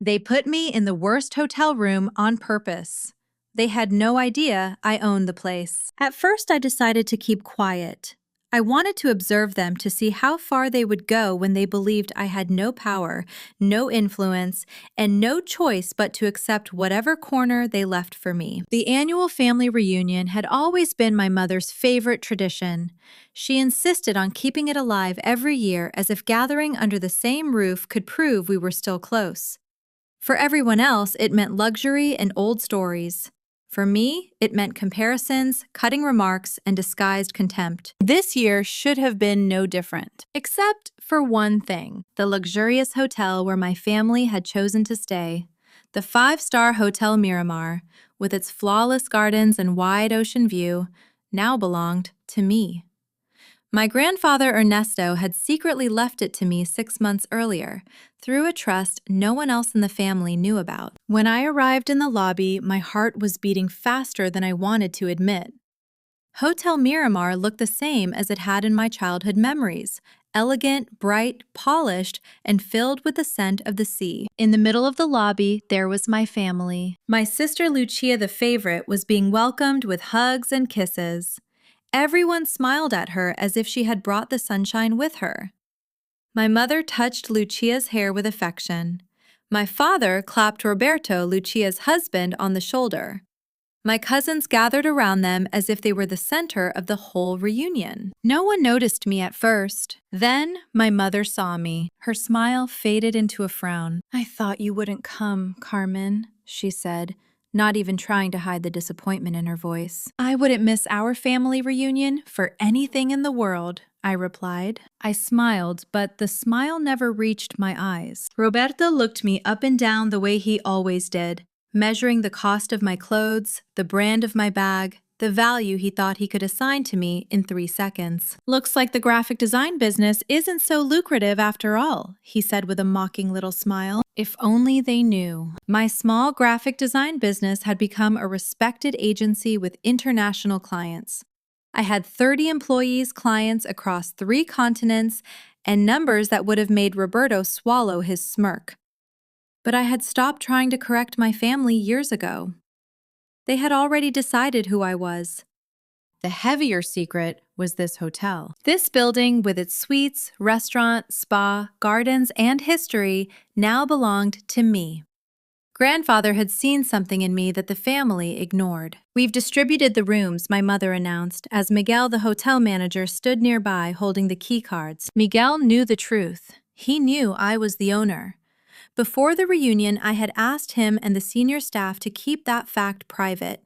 They put me in the worst hotel room on purpose. They had no idea I owned the place. At first, I decided to keep quiet. I wanted to observe them to see how far they would go when they believed I had no power, no influence, and no choice but to accept whatever corner they left for me. The annual family reunion had always been my mother's favorite tradition. She insisted on keeping it alive every year as if gathering under the same roof could prove we were still close. For everyone else, it meant luxury and old stories. For me, it meant comparisons, cutting remarks, and disguised contempt. This year should have been no different, except for one thing: the luxurious hotel where my family had chosen to stay. The five-star Hotel Miramar, with its flawless gardens and wide ocean view, now belonged to me. My grandfather Ernesto had secretly left it to me 6 months earlier, through a trust no one else in the family knew about. When I arrived in the lobby, my heart was beating faster than I wanted to admit. Hotel Miramar looked the same as it had in my childhood memories: elegant, bright, polished, and filled with the scent of the sea. In the middle of the lobby, there was my family. My sister Lucia, the favorite, was being welcomed with hugs and kisses. Everyone smiled at her as if she had brought the sunshine with her. My mother touched Lucia's hair with affection. My father clapped Roberto, Lucia's husband, on the shoulder. My cousins gathered around them as if they were the center of the whole reunion. No one noticed me at first. Then my mother saw me. Her smile faded into a frown. "I thought you wouldn't come, Carmen," she said, not even trying to hide the disappointment in her voice. "I wouldn't miss our family reunion for anything in the world," I replied. I smiled, but the smile never reached my eyes. Roberto looked me up and down the way he always did, measuring the cost of my clothes, the brand of my bag, the value he thought he could assign to me in 3 seconds. "Looks like the graphic design business isn't so lucrative after all," he said with a mocking little smile. If only they knew. My small graphic design business had become a respected agency with international clients. I had 30 employees, clients across 3 continents, and numbers that would have made Roberto swallow his smirk. But I had stopped trying to correct my family years ago. They had already decided who I was. The heavier secret was this hotel. This building, with its suites, restaurant, spa, gardens, and history, now belonged to me. Grandfather had seen something in me that the family ignored. "We've distributed the rooms," my mother announced, as Miguel, the hotel manager, stood nearby holding the key cards. Miguel knew the truth. He knew I was the owner. Before the reunion, I had asked him and the senior staff to keep that fact private.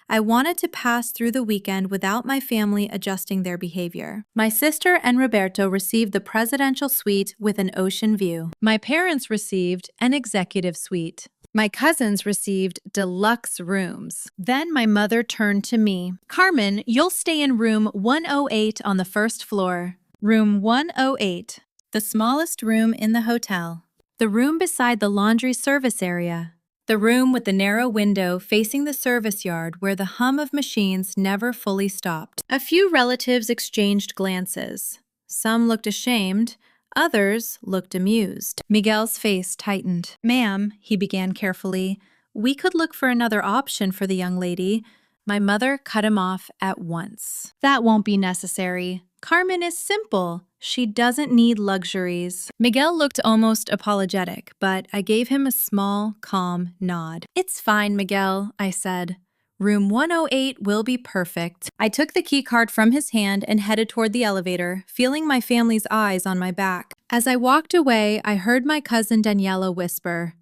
I wanted to pass through the weekend without my family adjusting their behavior. My sister and Roberto received the presidential suite with an ocean view. My parents received an executive suite. My cousins received deluxe rooms. Then my mother turned to me. "Carmen, you'll stay in room 108 on the first floor." Room 108, the smallest room in the hotel. The room beside the laundry service area. The room with the narrow window facing the service yard where the hum of machines never fully stopped. A few relatives exchanged glances. Some looked ashamed, others looked amused. Miguel's face tightened. "Ma'am," he began carefully, "we could look for another option for the young lady." My mother cut him off at once. "That won't be necessary. Carmen is simple. She doesn't need luxuries." Miguel looked almost apologetic, but I gave him a small, calm nod. "It's fine, Miguel," I said. "Room 108 will be perfect." I took the key card from his hand and headed toward the elevator, feeling my family's eyes on my back. As I walked away, I heard my cousin Daniela whisper,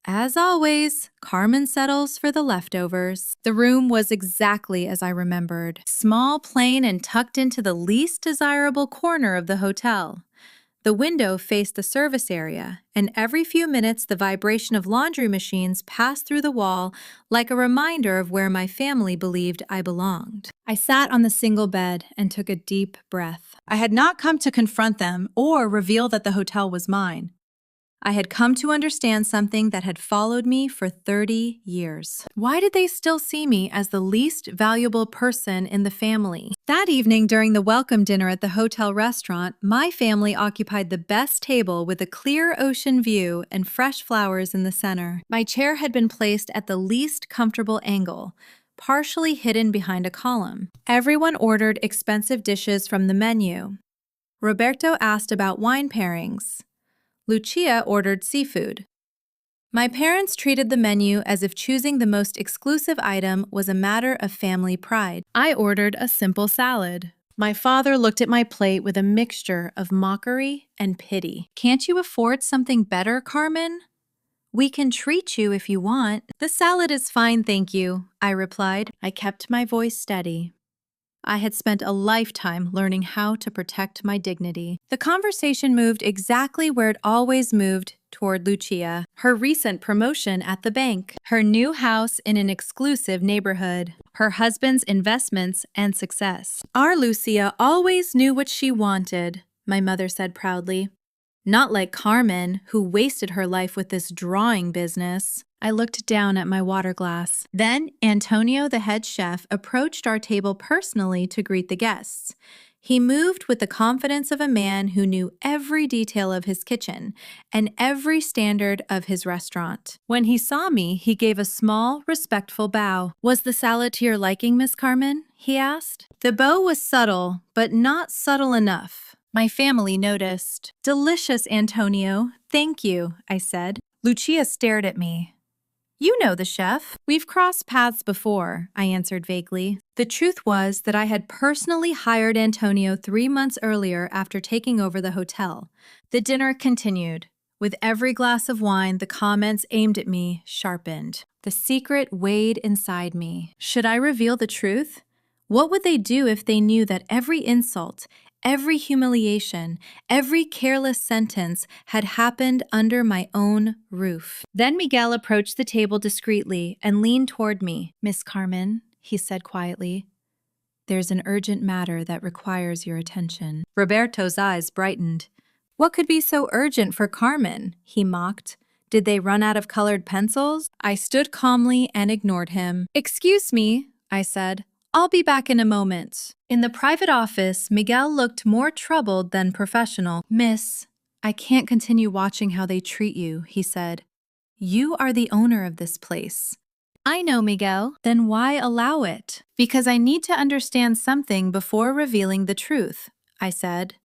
"As always, Carmen settles for the leftovers." The room was exactly as I remembered. Small, plain, and tucked into the least desirable corner of the hotel. The window faced the service area, and every few minutes the vibration of laundry machines passed through the wall like a reminder of where my family believed I belonged. I sat on the single bed and took a deep breath. I had not come to confront them or reveal that the hotel was mine. I had come to understand something that had followed me for 30 years. Why did they still see me as the least valuable person in the family? That evening during the welcome dinner at the hotel restaurant, my family occupied the best table with a clear ocean view and fresh flowers in the center. My chair had been placed at the least comfortable angle, partially hidden behind a column. Everyone ordered expensive dishes from the menu. Roberto asked about wine pairings. Lucia ordered seafood. My parents treated the menu as if choosing the most exclusive item was a matter of family pride. I ordered a simple salad. My father looked at my plate with a mixture of mockery and pity. "Can't you afford something better, Carmen? We can treat you if you want." "The salad is fine, thank you," I replied. I kept my voice steady. I had spent a lifetime learning how to protect my dignity. The conversation moved exactly where it always moved, toward Lucia, her recent promotion at the bank, her new house in an exclusive neighborhood, her husband's investments and success. "Our Lucia always knew what she wanted," my mother said proudly. "Not like Carmen, who wasted her life with this drawing business." I looked down at my water glass. Then Antonio, the head chef, approached our table personally to greet the guests. He moved with the confidence of a man who knew every detail of his kitchen and every standard of his restaurant. When he saw me, he gave a small, respectful bow. "Was the salad to your liking, Miss Carmen?" he asked. The bow was subtle, but not subtle enough. My family noticed. "Delicious, Antonio. Thank you," I said. Lucia stared at me. "You know the chef. We've crossed paths before," I answered vaguely. The truth was that I had personally hired Antonio 3 months earlier after taking over the hotel. The dinner continued. With every glass of wine, the comments aimed at me sharpened. The secret weighed inside me. Should I reveal the truth? What would they do if they knew that every insult, every humiliation, every careless sentence had happened under my own roof? Then Miguel approached the table discreetly and leaned toward me. "Miss Carmen," he said quietly, "there's an urgent matter that requires your attention." Roberto's eyes brightened. "What could be so urgent for Carmen?" he mocked. "Did they run out of colored pencils?" I stood calmly and ignored him. "Excuse me," I said. "I'll be back in a moment." In the private office, Miguel looked more troubled than professional. "Miss, I can't continue watching how they treat you," he said. "You are the owner of this place." "I know, Miguel. Then why allow it?" "Because I need to understand something before revealing the truth," I said.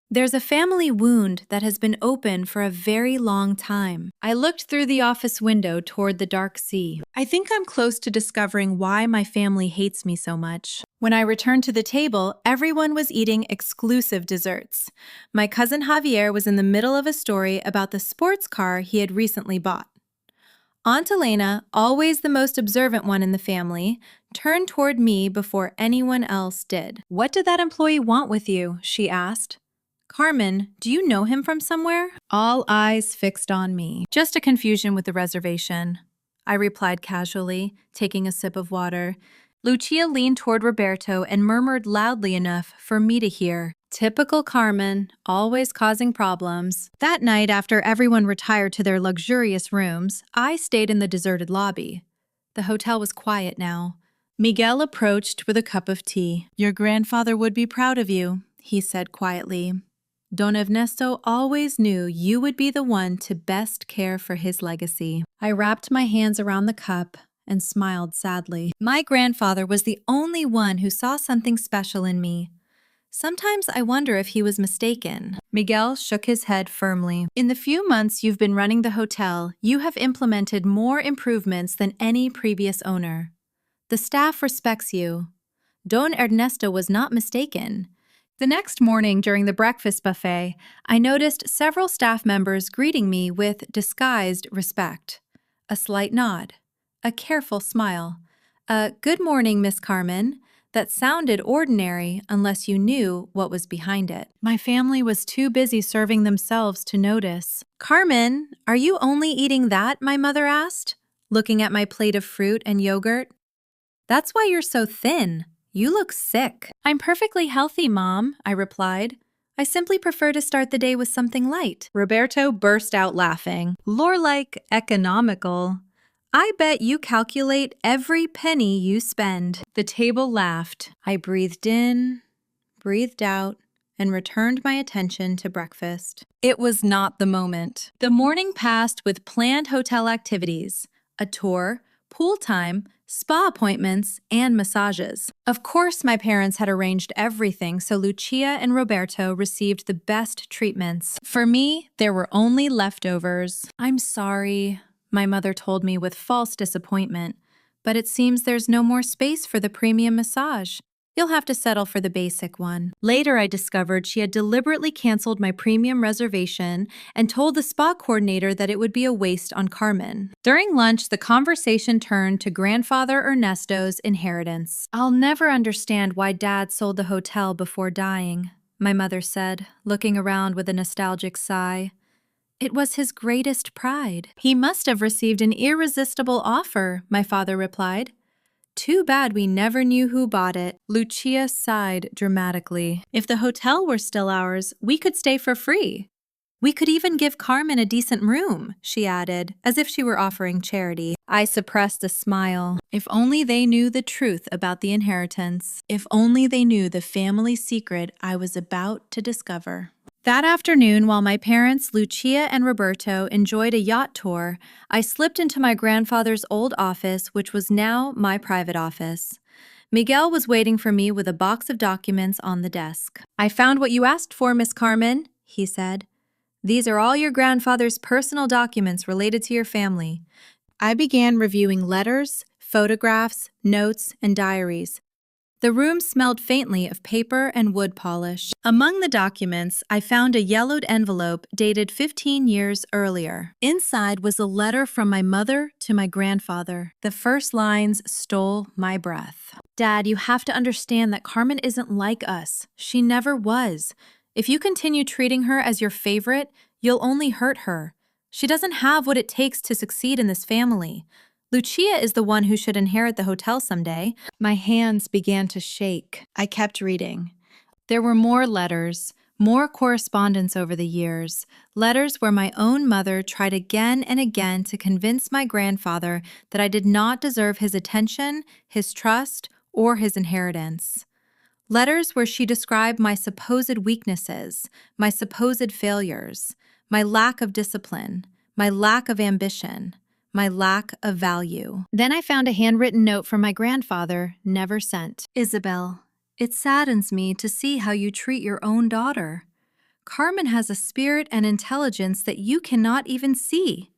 "There's a family wound that has been open for a very long time." I looked through the office window toward the dark sea. "I think I'm close to discovering why my family hates me so much." When I returned to the table, everyone was eating exclusive desserts. My cousin Javier was in the middle of a story about the sports car he had recently bought. Aunt Elena, always the most observant one in the family, turned toward me before anyone else did. "What did that employee want with you?" she asked. "Carmen, do you know him from somewhere?" All eyes fixed on me. "Just a confusion with the reservation," I replied casually, taking a sip of water. Lucia leaned toward Roberto and murmured loudly enough for me to hear. Typical Carmen, always causing problems. That night, after everyone retired to their luxurious rooms, I stayed in the deserted lobby. The hotel was quiet now. Miguel approached with a cup of tea. "Your grandfather would be proud of you," he said quietly. "Don Ernesto always knew you would be the one to best care for his legacy." I wrapped my hands around the cup and smiled sadly. My grandfather was the only one who saw something special in me. Sometimes I wonder if he was mistaken. Miguel shook his head firmly. "In the few months you've been running the hotel, you have implemented more improvements than any previous owner. The staff respects you. Don Ernesto was not mistaken." The next morning during the breakfast buffet, I noticed several staff members greeting me with disguised respect. A slight nod, a careful smile, a "Good morning, Miss Carmen," that sounded ordinary unless you knew what was behind it. My family was too busy serving themselves to notice. "Carmen, are you only eating that?" my mother asked, looking at my plate of fruit and yogurt. "That's why you're so thin. You look sick." "I'm perfectly healthy, Mom," I replied. I simply prefer to start the day with something light. Roberto burst out laughing. Lore-like economical. I bet you calculate every penny you spend. The table laughed. I breathed in, breathed out, and returned my attention to breakfast. It was not the moment. The morning passed with planned hotel activities, a tour, pool time, spa appointments, and massages. Of course, my parents had arranged everything so Lucia and Roberto received the best treatments. For me, there were only leftovers. I'm sorry, my mother told me with false disappointment, but it seems there's no more space for the premium massage. You'll have to settle for the basic one. Later, I discovered she had deliberately canceled my premium reservation and told the spa coordinator that it would be a waste on Carmen. During lunch, the conversation turned to grandfather Ernesto's inheritance. I'll never understand why Dad sold the hotel before dying, my mother said, looking around with a nostalgic sigh. It was his greatest pride. He must have received an irresistible offer, my father replied. Too bad we never knew who bought it. Lucia sighed dramatically. If the hotel were still ours, we could stay for free. We could even give Carmen a decent room, she added, as if she were offering charity. I suppressed a smile. If only they knew the truth about the inheritance. If only they knew the family secret I was about to discover. That afternoon, while my parents, Lucia and Roberto, enjoyed a yacht tour, I slipped into my grandfather's old office, which was now my private office. Miguel was waiting for me with a box of documents on the desk. I found what you asked for, Miss Carmen, he said. These are all your grandfather's personal documents related to your family. I began reviewing letters, photographs, notes, and diaries. The room smelled faintly of paper and wood polish. Among the documents, I found a yellowed envelope dated 15 years earlier. Inside was a letter from my mother to my grandfather. The first lines stole my breath. Dad, you have to understand that Carmen isn't like us. She never was. If you continue treating her as your favorite, you'll only hurt her. She doesn't have what it takes to succeed in this family. Lucia is the one who should inherit the hotel someday. My hands began to shake. I kept reading. There were more letters, more correspondence over the years, letters where my own mother tried again and again to convince my grandfather that I did not deserve his attention, his trust, or his inheritance. Letters where she described my supposed weaknesses, my supposed failures, my lack of discipline, my lack of ambition, my lack of value. Then I found a handwritten note from my grandfather, never sent. Isabel, it saddens me to see how you treat your own daughter. Carmen has a spirit and intelligence that you cannot even see.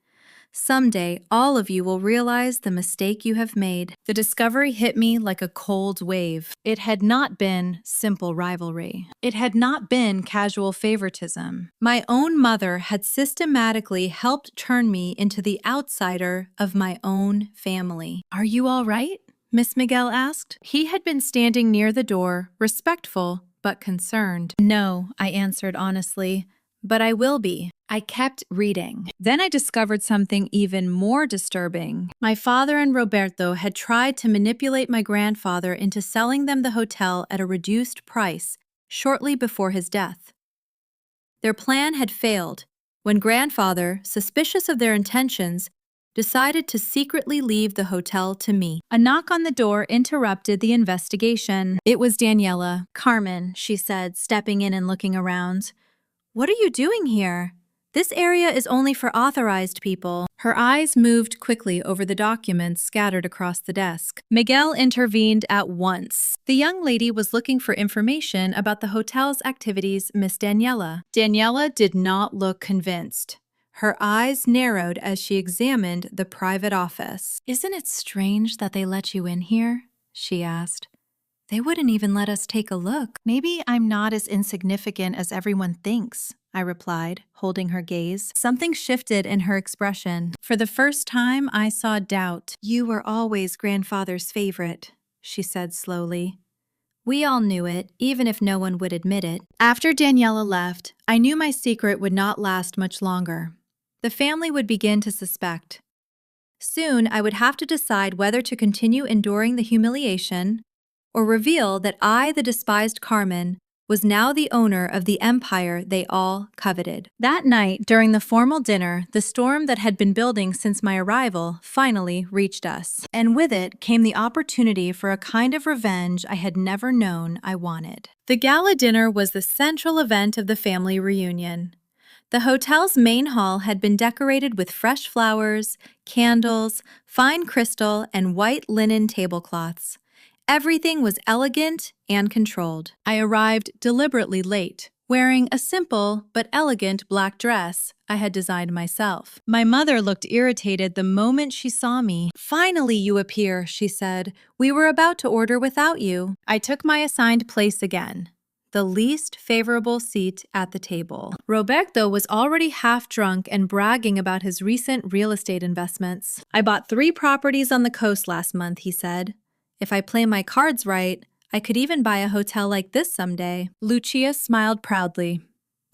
Someday, all of you will realize the mistake you have made. The discovery hit me like a cold wave. It had not been simple rivalry. It had not been casual favoritism. My own mother had systematically helped turn me into the outsider of my own family. Are you all right? Miss Miguel asked. He had been standing near the door, respectful but concerned. No, I answered honestly, but I will be. I kept reading. Then I discovered something even more disturbing. My father and Roberto had tried to manipulate my grandfather into selling them the hotel at a reduced price shortly before his death. Their plan had failed when grandfather, suspicious of their intentions, decided to secretly leave the hotel to me. A knock on the door interrupted the investigation. It was Daniela. Carmen, she said, stepping in and looking around. What are you doing here? This area is only for authorized people. Her eyes moved quickly over the documents scattered across the desk. Miguel intervened at once. The young lady was looking for information about the hotel's activities, Miss Daniela. Daniela did not look convinced. Her eyes narrowed as she examined the private office. Isn't it strange that they let you in here? She asked. They wouldn't even let us take a look. Maybe I'm not as insignificant as everyone thinks, I replied, holding her gaze. Something shifted in her expression. For the first time, I saw doubt. You were always grandfather's favorite, she said slowly. We all knew it, even if no one would admit it. After Daniela left, I knew my secret would not last much longer. The family would begin to suspect. Soon, I would have to decide whether to continue enduring the humiliation or reveal that I, the despised Carmen, was now the owner of the empire they all coveted. That night, during the formal dinner, the storm that had been building since my arrival finally reached us. And with it came the opportunity for a kind of revenge I had never known I wanted. The gala dinner was the central event of the family reunion. The hotel's main hall had been decorated with fresh flowers, candles, fine crystal, and white linen tablecloths. Everything was elegant and controlled. I arrived deliberately late, wearing a simple but elegant black dress I had designed myself. My mother looked irritated the moment she saw me. "Finally you appear," she said. "We were about to order without you." I took my assigned place again, the least favorable seat at the table. Roberto was already half drunk and bragging about his recent real estate investments. "I bought 3 properties on the coast last month," he said. "If I play my cards right, I could even buy a hotel like this someday." Lucia smiled proudly.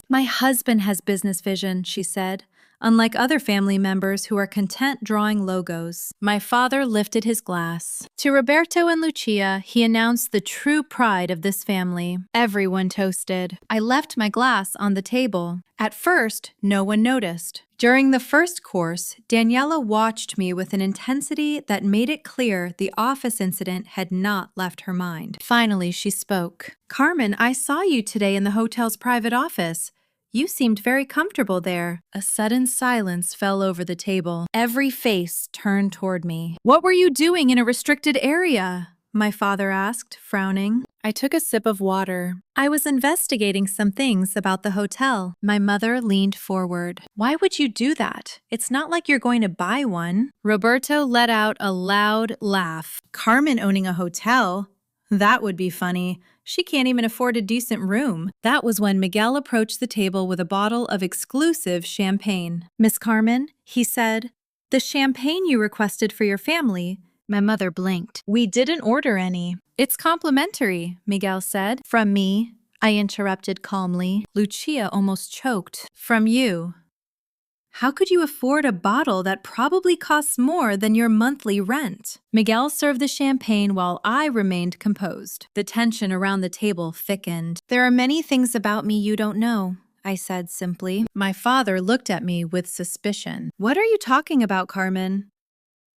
"My husband has business vision," she said, unlike other family members who are content drawing logos. My father lifted his glass. To Roberto and Lucia, he announced the true pride of this family. Everyone toasted. I left my glass on the table. At first, no one noticed. During the first course, Daniela watched me with an intensity that made it clear the office incident had not left her mind. Finally, she spoke. "Carmen, I saw you today in the hotel's private office. You seemed very comfortable there." A sudden silence fell over the table. Every face turned toward me. "What were you doing in a restricted area?" my father asked, frowning. I took a sip of water. "I was investigating some things about the hotel." My mother leaned forward. "Why would you do that? It's not like you're going to buy one." Roberto let out a loud laugh. "Carmen owning a hotel? That would be funny. She can't even afford a decent room." That was when Miguel approached the table with a bottle of exclusive champagne. "Miss Carmen," he said, "the champagne you requested for your family." My mother blinked. "We didn't order any." "It's complimentary," Miguel said. "From me," I interrupted calmly. Lucia almost choked. "From you. How could you afford a bottle that probably costs more than your monthly rent?" Miguel served the champagne while I remained composed. The tension around the table thickened. "There are many things about me you don't know," I said simply. My father looked at me with suspicion. "What are you talking about, Carmen?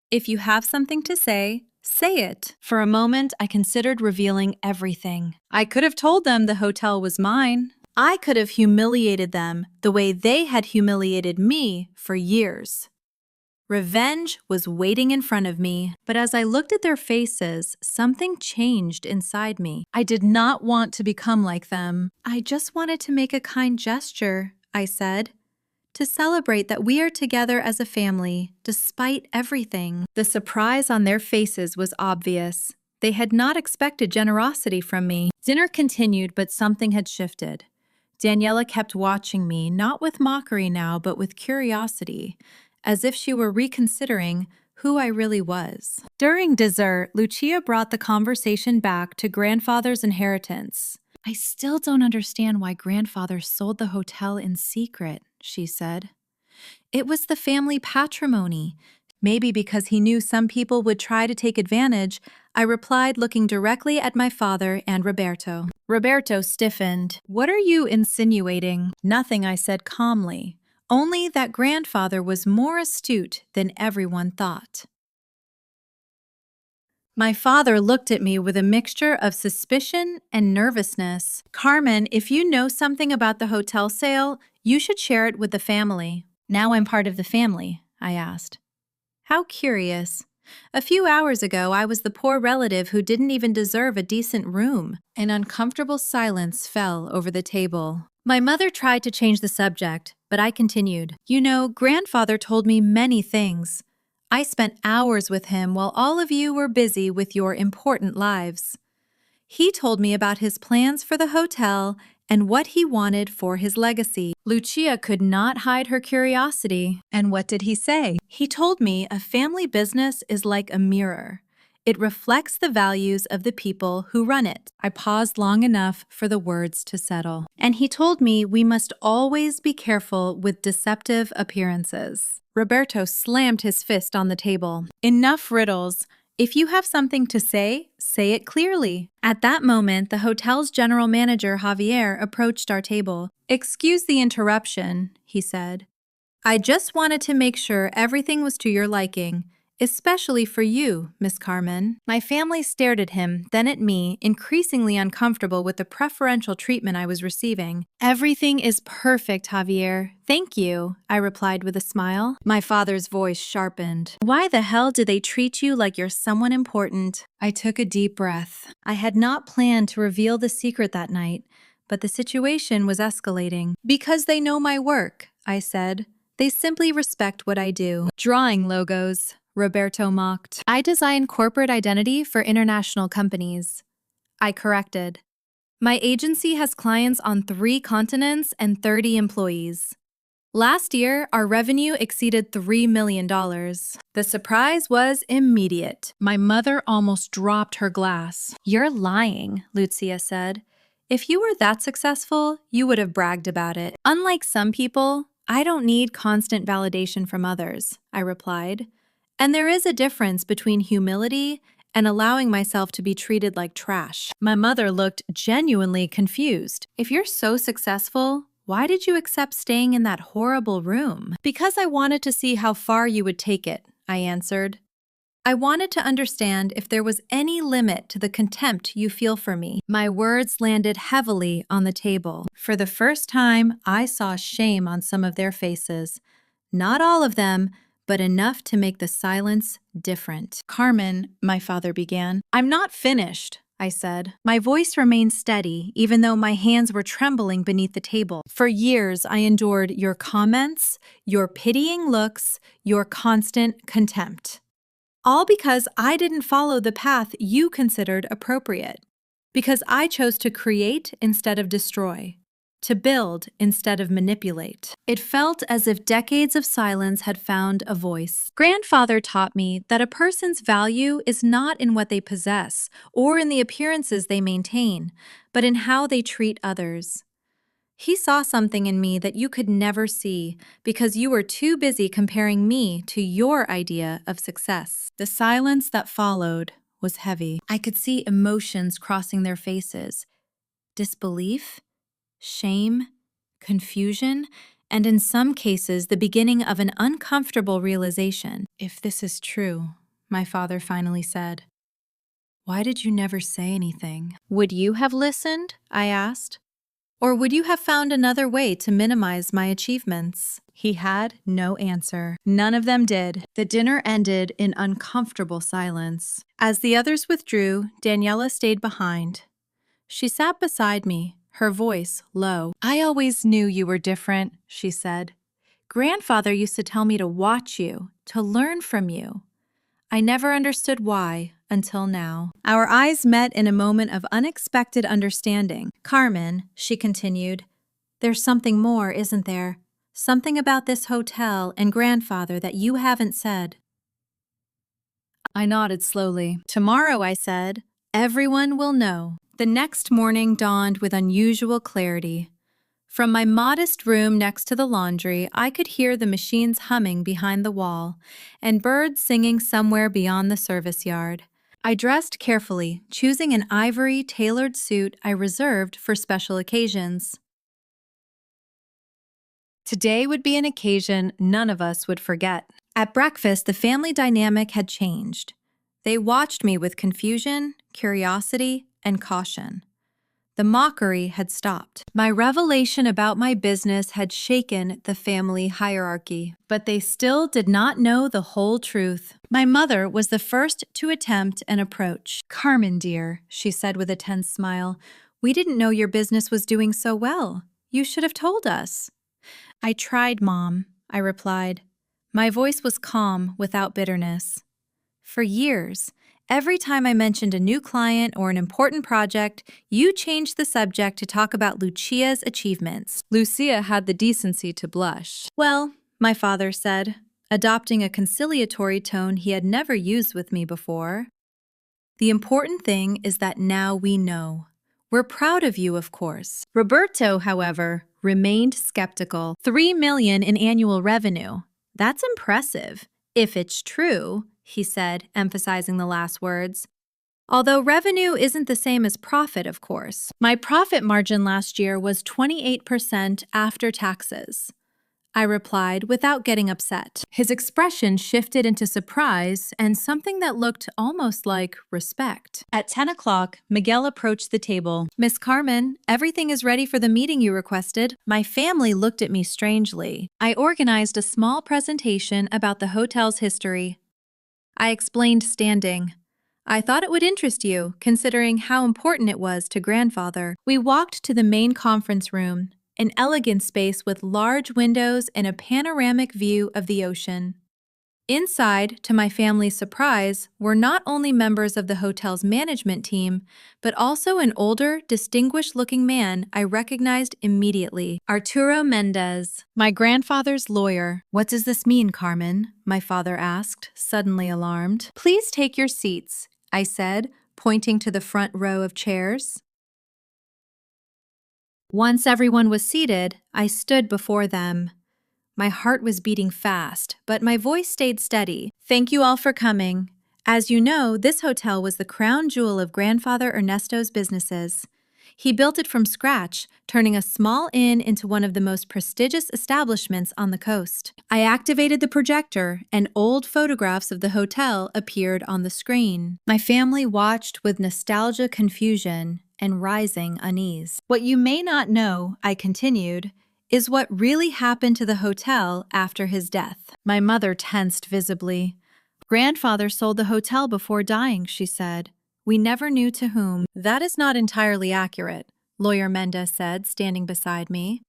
If you have something to say it." For a moment, I considered revealing everything. I could have told them the hotel was mine. I could have humiliated them the way they had humiliated me for years. Revenge was waiting in front of me, but as I looked at their faces, something changed inside me. I did not want to become like them. "I just wanted to make a kind gesture," I said, "to celebrate that we are together as a family, despite everything." The surprise on their faces was obvious. They had not expected generosity from me. Dinner continued, but something had shifted. Daniela kept watching me, not with mockery now, but with curiosity, as if she were reconsidering who I really was. During dessert, Lucia brought the conversation back to grandfather's inheritance. "I still don't understand why grandfather sold the hotel in secret," she said. "It was the family patrimony. Maybe because he knew some people would try to take advantage," I replied, looking directly at my father and Roberto. Roberto stiffened. "What are you insinuating?" "Nothing," I said calmly. "Only that grandfather was more astute than everyone thought." My father looked at me with a mixture of suspicion and nervousness. "Carmen, if you know something about the hotel sale, you should share it with the family." "Now I'm part of the family?" I asked. How curious. A few hours ago, I was the poor relative who didn't even deserve a decent room. An uncomfortable silence fell over the table. My mother tried to change the subject, but I continued. "You know, grandfather told me many things. I spent hours with him while all of you were busy with your important lives. He told me about his plans for the hotel and what he wanted for his legacy." Lucia could not hide her curiosity. "And what did he say?" "He told me a family business is like a mirror. It reflects the values of the people who run it." I paused long enough for the words to settle. "And he told me we must always be careful with deceptive appearances." Roberto slammed his fist on the table. "Enough riddles. If you have something to say it clearly. At that moment, the hotel's general manager, Javier, approached our table. "Excuse the interruption," he said. "I just wanted to make sure everything was to your liking, especially for you, Miss Carmen." My family stared at him, then at me, increasingly uncomfortable with the preferential treatment I was receiving. "Everything is perfect, Javier. Thank you," I replied with a smile. My father's voice sharpened. "Why the hell do they treat you like you're someone important?" I took a deep breath. I had not planned to reveal the secret that night, but the situation was escalating. "Because they know my work," I said. "They simply respect what I do." "Drawing logos," Roberto mocked. "I design corporate identity for international companies." I corrected. "My agency has clients on 3 continents and 30 employees. Last year, our revenue exceeded $3 million. The surprise was immediate. My mother almost dropped her glass. "You're lying," Lucia said. "If you were that successful, you would have bragged about it." "Unlike some people, I don't need constant validation from others," I replied. "And there is a difference between humility and allowing myself to be treated like trash." My mother looked genuinely confused. "If you're so successful, why did you accept staying in that horrible room?" "Because I wanted to see how far you would take it," I answered. "I wanted to understand if there was any limit to the contempt you feel for me." My words landed heavily on the table. For the first time, I saw shame on some of their faces. Not all of them, but enough to make the silence different. "Carmen," my father began. "I'm not finished," I said. My voice remained steady, even though my hands were trembling beneath the table. "For years, I endured your comments, your pitying looks, your constant contempt. All because I didn't follow the path you considered appropriate. Because I chose to create instead of destroy. To build instead of manipulate." It felt as if decades of silence had found a voice. Grandfather taught me that a person's value is not in what they possess or in the appearances they maintain, but in how they treat others. He saw something in me that you could never see because you were too busy comparing me to your idea of success. The silence that followed was heavy. I could see emotions crossing their faces. Disbelief, shame, confusion, and in some cases the beginning of an uncomfortable realization. "If this is true," my father finally said, "why did you never say anything?" "Would you have listened?" I asked. "Or would you have found another way to minimize my achievements?" He had no answer. None of them did. The dinner ended in uncomfortable silence. As the others withdrew, Daniela stayed behind. She sat beside me, her voice low. "I always knew you were different," she said. "Grandfather used to tell me to watch you, to learn from you. I never understood why until now." Our eyes met in a moment of unexpected understanding. "Carmen," she continued, "there's something more, isn't there? Something about this hotel and grandfather that you haven't said." I nodded slowly. "Tomorrow," I said, "everyone will know." The next morning dawned with unusual clarity. From my modest room next to the laundry, I could hear the machines humming behind the wall and birds singing somewhere beyond the service yard. I dressed carefully, choosing an ivory tailored suit I reserved for special occasions. Today would be an occasion none of us would forget. At breakfast, the family dynamic had changed. They watched me with confusion, curiosity, and caution. The mockery had stopped. My revelation about my business had shaken the family hierarchy, but they still did not know the whole truth. My mother was the first to attempt an approach. "Carmen, dear," she said with a tense smile, "we didn't know your business was doing so well. You should have told us." "I tried, Mom," I replied. My voice was calm, without bitterness. "For years, every time I mentioned a new client or an important project, you changed the subject to talk about Lucia's achievements." Lucia had the decency to blush. "Well," my father said, adopting a conciliatory tone he had never used with me before, "the important thing is that now we know. We're proud of you, of course." Roberto, however, remained skeptical. $3 million in annual revenue. That's impressive. If it's true, he said, emphasizing the last words. Although revenue isn't the same as profit, of course. My profit margin last year was 28% after taxes, I replied without getting upset. His expression shifted into surprise and something that looked almost like respect. At 10 o'clock, Miguel approached the table. Miss Carmen, everything is ready for the meeting you requested. My family looked at me strangely. I organized a small presentation about the hotel's history. I explained standing. I thought it would interest you, considering how important it was to grandfather. We walked to the main conference room, an elegant space with large windows and a panoramic view of the ocean. Inside, to my family's surprise, were not only members of the hotel's management team, but also an older, distinguished-looking man I recognized immediately, Arturo Mendez, my grandfather's lawyer. What does this mean, Carmen? My father asked, suddenly alarmed. Please take your seats, I said, pointing to the front row of chairs. Once everyone was seated, I stood before them. My heart was beating fast, but my voice stayed steady. Thank you all for coming. As you know, this hotel was the crown jewel of Grandfather Ernesto's businesses. He built it from scratch, turning a small inn into one of the most prestigious establishments on the coast. I activated the projector, and old photographs of the hotel appeared on the screen. My family watched with nostalgia, confusion, and rising unease. What you may not know, I continued, is what really happened to the hotel after his death. My mother tensed visibly. Grandfather sold the hotel before dying, she said. We never knew to whom. That is not entirely accurate, Lawyer Mendez said, standing beside me.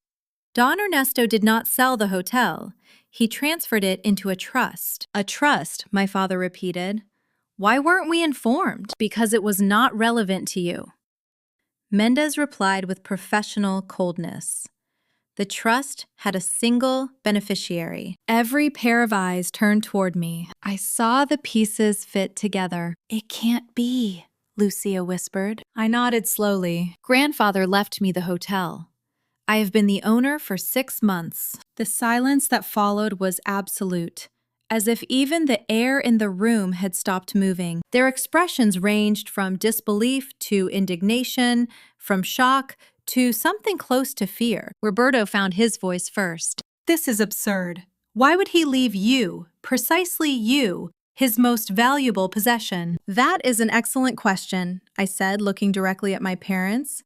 Don Ernesto did not sell the hotel. He transferred it into a trust. A trust, my father repeated. Why weren't we informed? Because it was not relevant to you. Mendez replied with professional coldness. The trust had a single beneficiary. Every pair of eyes turned toward me. I saw the pieces fit together. It can't be, Lucia whispered. I nodded slowly. Grandfather left me the hotel. I have been the owner for 6 months. The silence that followed was absolute, as if even the air in the room had stopped moving. Their expressions ranged from disbelief to indignation, from shock to something close to fear. Roberto found his voice first. This is absurd. Why would he leave you, precisely you, his most valuable possession? That is an excellent question, I said, looking directly at my parents.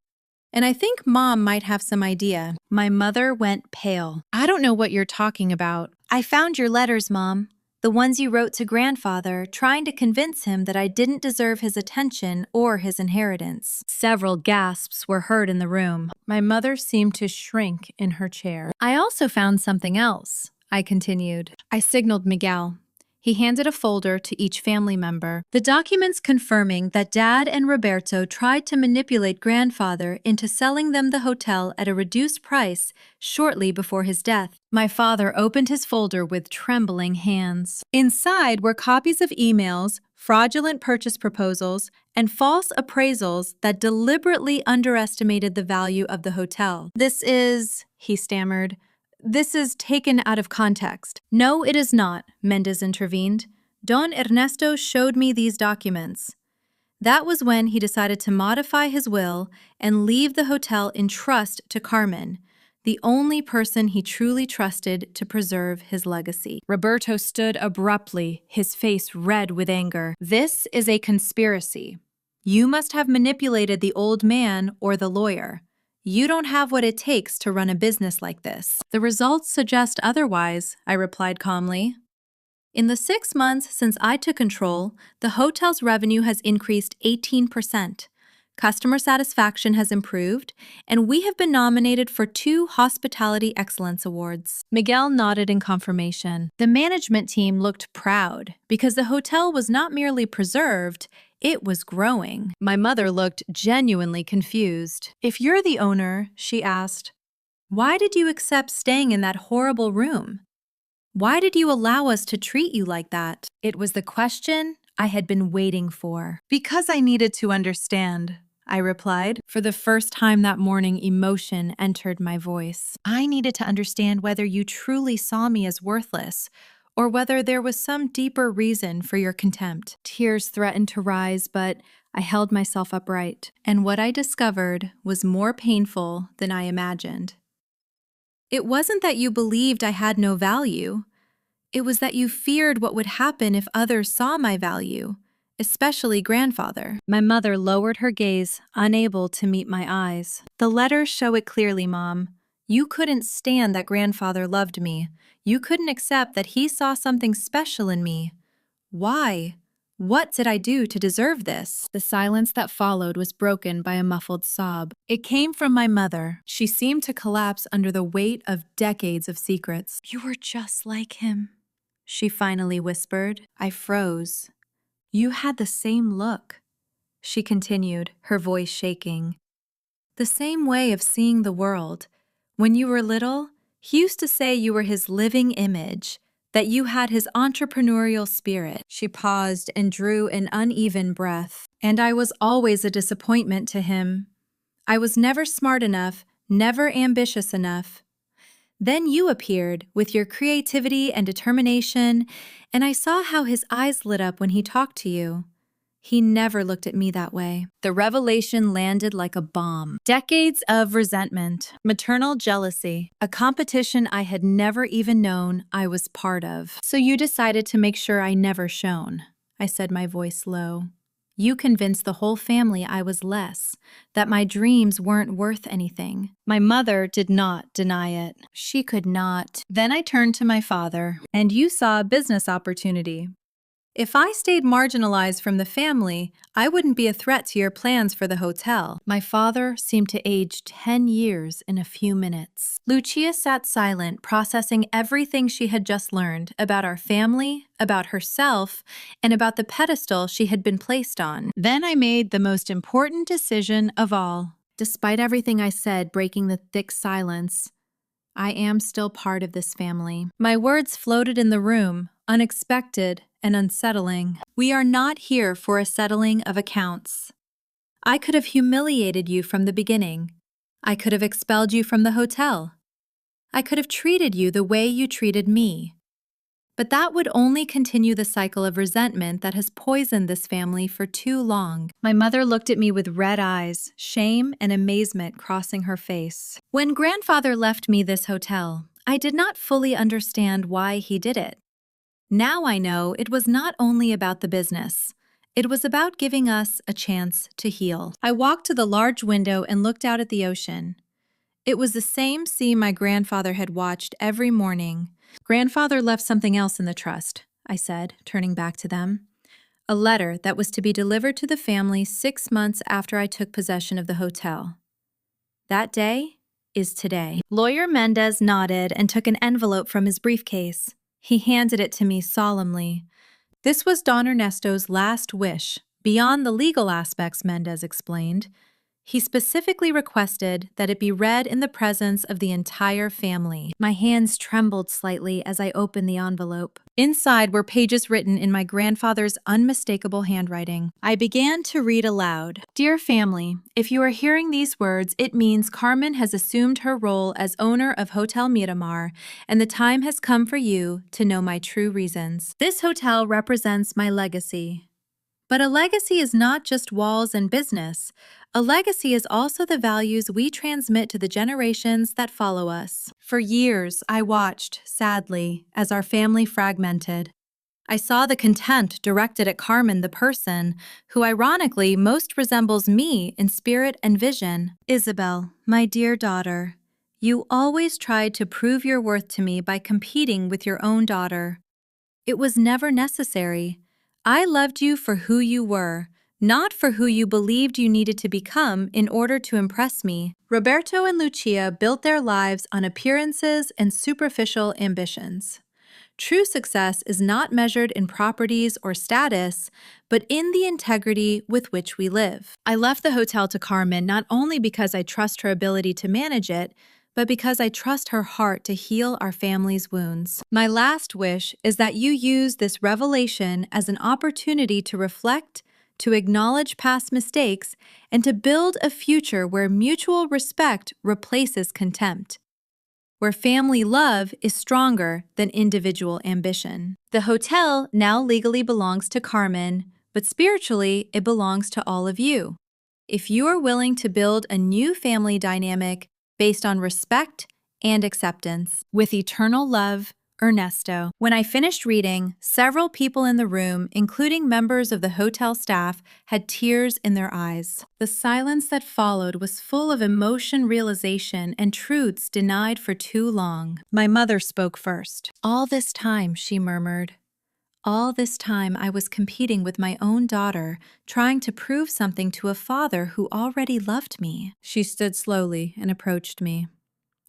And I think Mom might have some idea. My mother went pale. I don't know what you're talking about. I found your letters, Mom. The ones you wrote to Grandfather, trying to convince him that I didn't deserve his attention or his inheritance. Several gasps were heard in the room. My mother seemed to shrink in her chair. I also found something else, I continued. I signaled Miguel. He handed a folder to each family member. The documents confirming that Dad and Roberto tried to manipulate Grandfather into selling them the hotel at a reduced price shortly before his death. My father opened his folder with trembling hands. Inside were copies of emails, fraudulent purchase proposals, and false appraisals that deliberately underestimated the value of the hotel. This is, he stammered, this is taken out of context. No, it is not, Mendez intervened. Don Ernesto showed me these documents. That was when he decided to modify his will and leave the hotel in trust to Carmen, the only person he truly trusted to preserve his legacy. Roberto stood abruptly, his face red with anger. This is a conspiracy. You must have manipulated the old man or the lawyer. You don't have what it takes to run a business like this. The results suggest otherwise, I replied calmly. In the 6 months since I took control, the hotel's revenue has increased 18%. Customer satisfaction has improved, and we have been nominated for 2 Hospitality Excellence Awards. Miguel nodded in confirmation. The management team looked proud because the hotel was not merely preserved, it was growing. My mother looked genuinely confused. If you're the owner, she asked, why did you accept staying in that horrible room? Why did you allow us to treat you like that? It was the question I had been waiting for. Because I needed to understand, I replied. For the first time that morning, emotion entered my voice. I needed to understand whether you truly saw me as worthless, or whether there was some deeper reason for your contempt. Tears threatened to rise, but I held myself upright, and what I discovered was more painful than I imagined. It wasn't that you believed I had no value. It was that you feared what would happen if others saw my value, especially grandfather. My mother lowered her gaze, unable to meet my eyes. The letters show it clearly, Mom. You couldn't stand that grandfather loved me. You couldn't accept that he saw something special in me. Why? What did I do to deserve this? The silence that followed was broken by a muffled sob. It came from my mother. She seemed to collapse under the weight of decades of secrets. You were just like him, she finally whispered. I froze. You had the same look, she continued, her voice shaking. The same way of seeing the world. When you were little, he used to say you were his living image, that you had his entrepreneurial spirit. She paused and drew an uneven breath. And I was always a disappointment to him. I was never smart enough, never ambitious enough. Then you appeared with your creativity and determination, and I saw how his eyes lit up when he talked to you. He never looked at me that way. The revelation landed like a bomb. Decades of resentment, maternal jealousy, a competition I had never even known I was part of. So you decided to make sure I never shone, I said, my voice low. You convinced the whole family I was less, that my dreams weren't worth anything. My mother did not deny it. She could not. Then I turned to my father. And you saw a business opportunity. If I stayed marginalized from the family, I wouldn't be a threat to your plans for the hotel. My father seemed to age 10 years in a few minutes. Lucia sat silent, processing everything she had just learned about our family, about herself, and about the pedestal she had been placed on. Then I made the most important decision of all. Despite everything I said breaking the thick silence, I am still part of this family. My words floated in the room, unexpected and unsettling. We are not here for a settling of accounts. I could have humiliated you from the beginning. I could have expelled you from the hotel. I could have treated you the way you treated me. But that would only continue the cycle of resentment that has poisoned this family for too long. My mother looked at me with red eyes, shame and amazement crossing her face. When grandfather left me this hotel, I did not fully understand why he did it. Now I know it was not only about the business. It was about giving us a chance to heal. I walked to the large window and looked out at the ocean. It was the same sea my grandfather had watched every morning. Grandfather left something else in the trust, I said, turning back to them. A letter that was to be delivered to the family 6 months after I took possession of the hotel. That day is today. Lawyer Mendez nodded and took an envelope from his briefcase. He handed it to me solemnly. This was Don Ernesto's last wish. Beyond the legal aspects, Mendez explained, he specifically requested that it be read in the presence of the entire family. My hands trembled slightly as I opened the envelope. Inside were pages written in my grandfather's unmistakable handwriting. I began to read aloud. Dear family, if you are hearing these words, it means Carmen has assumed her role as owner of Hotel Miramar, and the time has come for you to know my true reasons. This hotel represents my legacy. But a legacy is not just walls and business. A legacy is also the values we transmit to the generations that follow us. For years, I watched, sadly, as our family fragmented. I saw the contempt directed at Carmen, the person, who ironically most resembles me in spirit and vision. Isabel, my dear daughter, you always tried to prove your worth to me by competing with your own daughter. It was never necessary. I loved you for who you were, not for who you believed you needed to become in order to impress me. Roberto and Lucia built their lives on appearances and superficial ambitions. True success is not measured in properties or status, but in the integrity with which we live. I left the hotel to Carmen not only because I trust her ability to manage it, but because I trust her heart to heal our family's wounds. My last wish is that you use this revelation as an opportunity to reflect, to acknowledge past mistakes, and to build a future where mutual respect replaces contempt. where family love is stronger than individual ambition. The hotel now legally belongs to Carmen, but spiritually it belongs to all of you. If you are willing to build a new family dynamic based on respect and acceptance. With eternal love, Ernesto. When I finished reading, several people in the room, including members of the hotel staff, had tears in their eyes. The silence that followed was full of emotion, realization, and truths denied for too long. My mother spoke first. "All this time," she murmured. "All this time I was competing with my own daughter, trying to prove something to a father who already loved me." She stood slowly and approached me.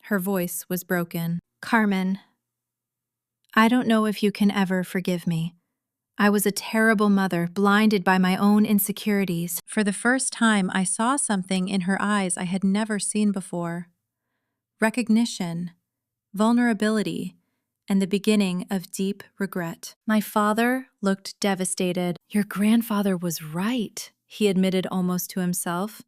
Her voice was broken. "Carmen, I don't know if you can ever forgive me. I was a terrible mother, blinded by my own insecurities." For the first time, I saw something in her eyes I had never seen before. Recognition, vulnerability, and the beginning of deep regret. My father looked devastated. "Your grandfather was right," he admitted almost to himself.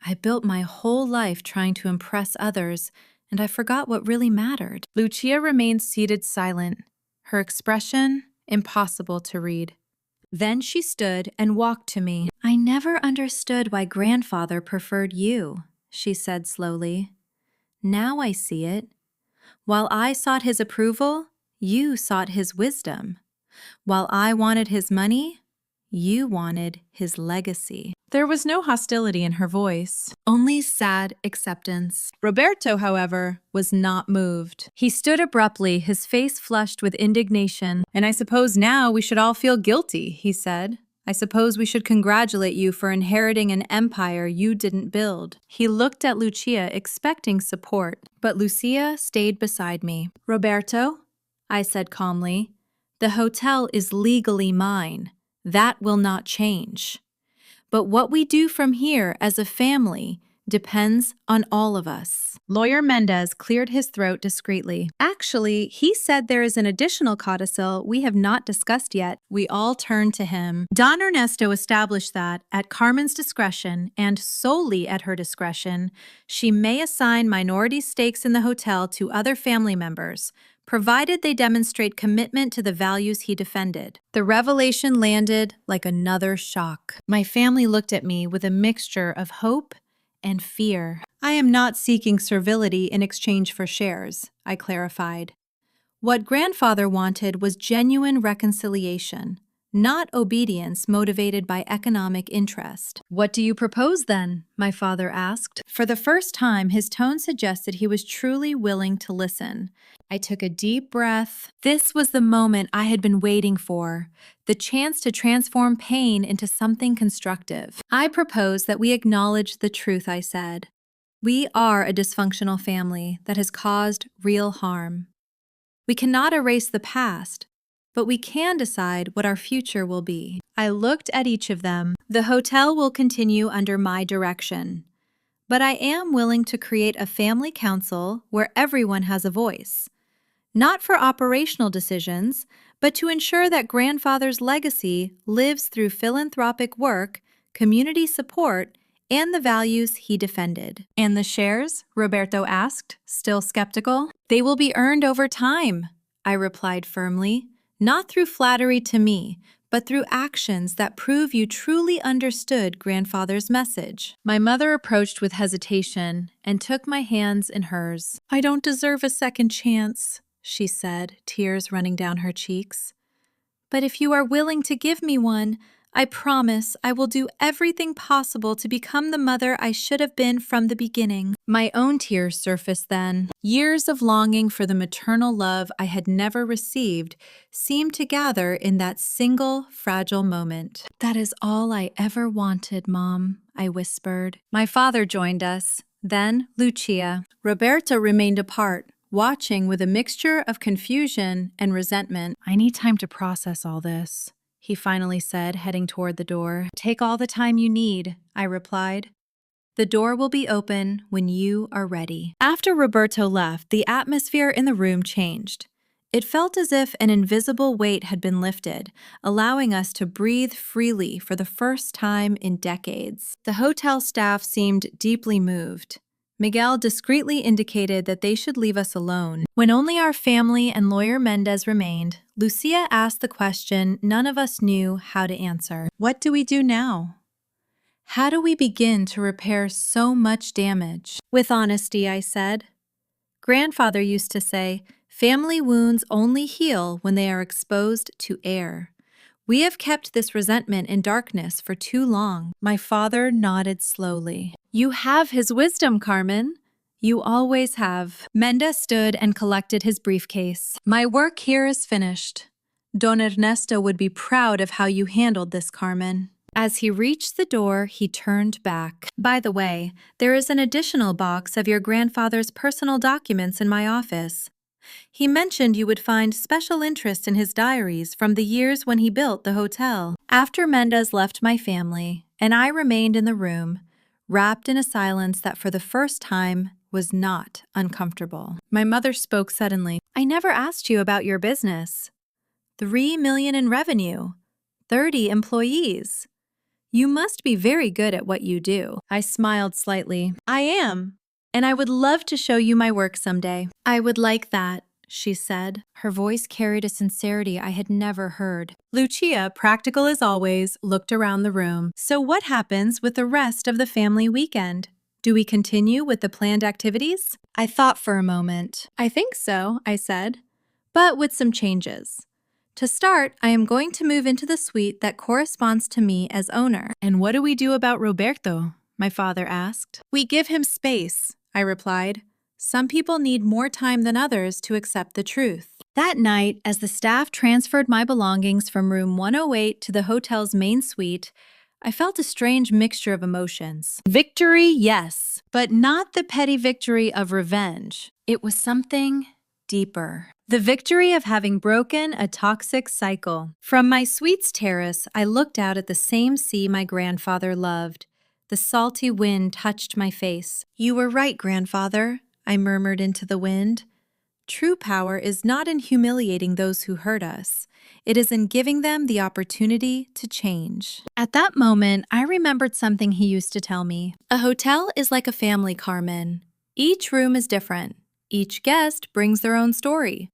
"I built my whole life trying to impress others, and I forgot what really mattered." Lucia remained seated silent, her expression impossible to read. Then she stood and walked to me. "I never understood why grandfather preferred you," she said slowly. "Now I see it. While I sought his approval, you sought his wisdom. While I wanted his money, you wanted his legacy." There was no hostility in her voice, only sad acceptance. Roberto, however, was not moved. He stood abruptly, his face flushed with indignation. "And I suppose now we should all feel guilty," he said. "I suppose we should congratulate you for inheriting an empire you didn't build." He looked at Lucia, expecting support, but Lucia stayed beside me. "Roberto," I said calmly, "the hotel is legally mine. That will not change. But what we do from here as a family depends on all of us." Lawyer Mendez cleared his throat discreetly. "Actually, he said there is an additional codicil we have not discussed yet." We all turned to him. "Don Ernesto established that, at Carmen's discretion, and solely at her discretion, she may assign minority stakes in the hotel to other family members, provided they demonstrate commitment to the values he defended." The revelation landed like another shock. My family looked at me with a mixture of hope and fear. "I am not seeking servility in exchange for shares," I clarified. "What grandfather wanted was genuine reconciliation, not obedience motivated by economic interest." "What do you propose then?" my father asked. For the first time, his tone suggested he was truly willing to listen. I took a deep breath. This was the moment I had been waiting for, the chance to transform pain into something constructive. "I propose that we acknowledge the truth," I said. "We are a dysfunctional family that has caused real harm. We cannot erase the past, but we can decide what our future will be." I looked at each of them. "The hotel will continue under my direction, but I am willing to create a family council where everyone has a voice. Not for operational decisions, but to ensure that grandfather's legacy lives through philanthropic work, community support, and the values he defended." "And the shares?" Roberto asked, still skeptical. "They will be earned over time," I replied firmly. "Not through flattery to me, but through actions that prove you truly understood grandfather's message." My mother approached with hesitation and took my hands in hers. "I don't deserve a second chance," she said, tears running down her cheeks. "But if you are willing to give me one, I promise I will do everything possible to become the mother I should have been from the beginning." My own tears surfaced then. Years of longing for the maternal love I had never received seemed to gather in that single fragile moment. "That is all I ever wanted, Mom," I whispered. My father joined us, then Lucia. Roberto remained apart, watching with a mixture of confusion and resentment. "I need time to process all this," he finally said, heading toward the door. "Take all the time you need," I replied. "The door will be open when you are ready." After Roberto left, the atmosphere in the room changed. It felt as if an invisible weight had been lifted, allowing us to breathe freely for the first time in decades. The hotel staff seemed deeply moved. Miguel discreetly indicated that they should leave us alone. When only our family and lawyer Mendez remained, Lucia asked the question none of us knew how to answer. What do we do now? How do we begin to repair so much damage? With honesty, I said. Grandfather used to say, family wounds only heal when they are exposed to air. We have kept this resentment in darkness for too long. My father nodded slowly. You have his wisdom, Carmen. You always have. Mendez stood and collected his briefcase. My work here is finished. Don Ernesto would be proud of how you handled this, Carmen. As he reached the door, he turned back. By the way, there is an additional box of your grandfather's personal documents in my office. He mentioned you would find special interest in his diaries from the years when he built the hotel. After Mendez left my family, and I remained in the room, wrapped in a silence that for the first time was not uncomfortable. My mother spoke suddenly. I never asked you about your business. 3 million in revenue. 30 employees. You must be very good at what you do. I smiled slightly. I am. And I would love to show you my work someday. I would like that, she said. Her voice carried a sincerity I had never heard. Lucia, practical as always, looked around the room. So what happens with the rest of the family weekend? Do we continue with the planned activities? I thought for a moment. I think so, I said, but with some changes. To start, I am going to move into the suite that corresponds to me as owner. And what do we do about Roberto? My father asked. We give him space, I replied. Some people need more time than others to accept the truth. That night, as the staff transferred my belongings from room 108 to the hotel's main suite, I felt a strange mixture of emotions. Victory, yes, but not the petty victory of revenge. It was something deeper. The victory of having broken a toxic cycle. From my suite's terrace, I looked out at the same sea my grandfather loved. The salty wind touched my face. You were right, grandfather, I murmured into the wind. True power is not in humiliating those who hurt us. It is in giving them the opportunity to change. At that moment, I remembered something he used to tell me. A hotel is like a family, Carmen. Each room is different. Each guest brings their own story.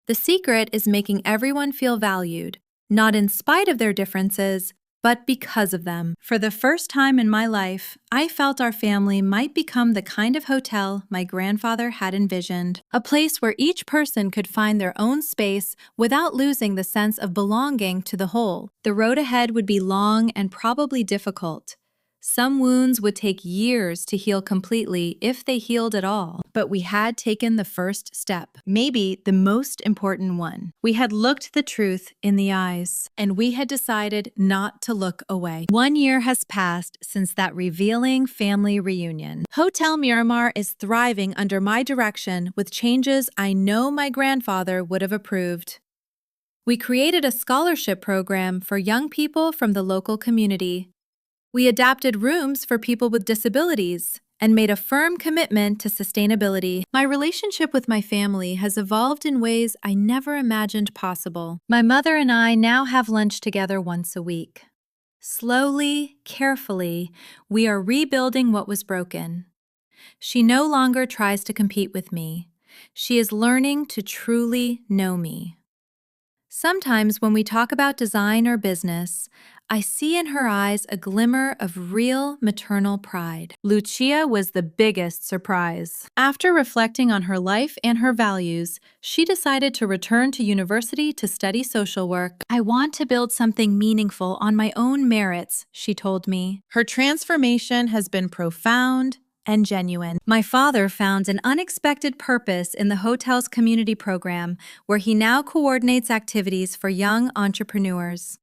The secret is making everyone feel valued, not in spite of their differences, but because of them. For the first time in my life, I felt our family might become the kind of hotel my grandfather had envisioned, a place where each person could find their own space without losing the sense of belonging to the whole. The road ahead would be long and probably difficult. Some wounds would take years to heal completely if they healed at all. But we had taken the first step, maybe the most important one. We had looked the truth in the eyes, and we had decided not to look away. 1 year has passed since that revealing family reunion. Hotel Miramar is thriving under my direction with changes I know my grandfather would have approved. We created a scholarship program for young people from the local community. We adapted rooms for people with disabilities and made a firm commitment to sustainability. My relationship with my family has evolved in ways I never imagined possible. My mother and I now have lunch together once a week. Slowly, carefully, we are rebuilding what was broken. She no longer tries to compete with me. She is learning to truly know me. Sometimes when we talk about design or business, I see in her eyes a glimmer of real maternal pride. Lucia was the biggest surprise. After reflecting on her life and her values, she decided to return to university to study social work. I want to build something meaningful on my own merits, she told me. Her transformation has been profound and genuine. My father found an unexpected purpose in the hotel's community program, where he now coordinates activities for young entrepreneurs.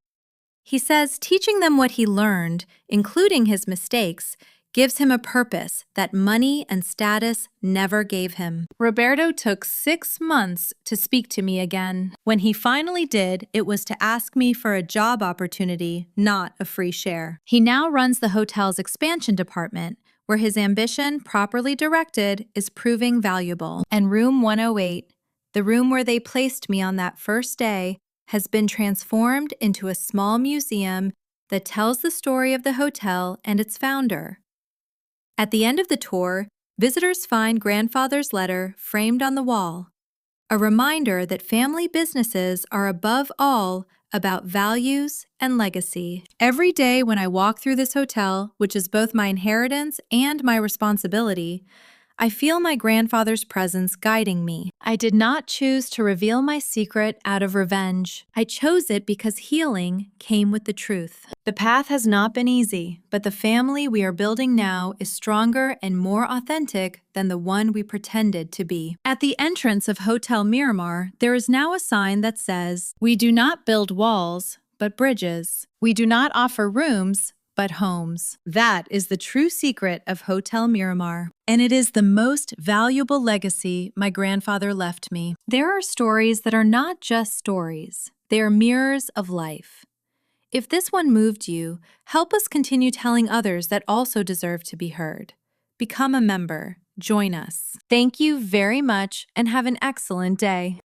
He says teaching them what he learned, including his mistakes, gives him a purpose that money and status never gave him. Roberto took 6 months to speak to me again. When he finally did, it was to ask me for a job opportunity, not a free share. He now runs the hotel's expansion department, where his ambition, properly directed, is proving valuable. And room 108, the room where they placed me on that first day, has been transformed into a small museum that tells the story of the hotel and its founder. At the end of the tour, Visitors find grandfather's letter framed on the wall, a reminder that family businesses are above all about values and legacy. Every day when I walk through this hotel, which is both my inheritance and my responsibility, I feel my grandfather's presence guiding me. I did not choose to reveal my secret out of revenge. I chose it because healing came with the truth. The path has not been easy, but the family we are building now is stronger and more authentic than the one we pretended to be. At the entrance of Hotel Miramar, there is now a sign that says, "We do not build walls, but bridges. We do not offer rooms, but homes." That is the true secret of Hotel Miramar. And it is the most valuable legacy my grandfather left me. There are stories that are not just stories. They are mirrors of life. If this one moved you, help us continue telling others that also deserve to be heard. Become a member. Join us. Thank you very much and have an excellent day.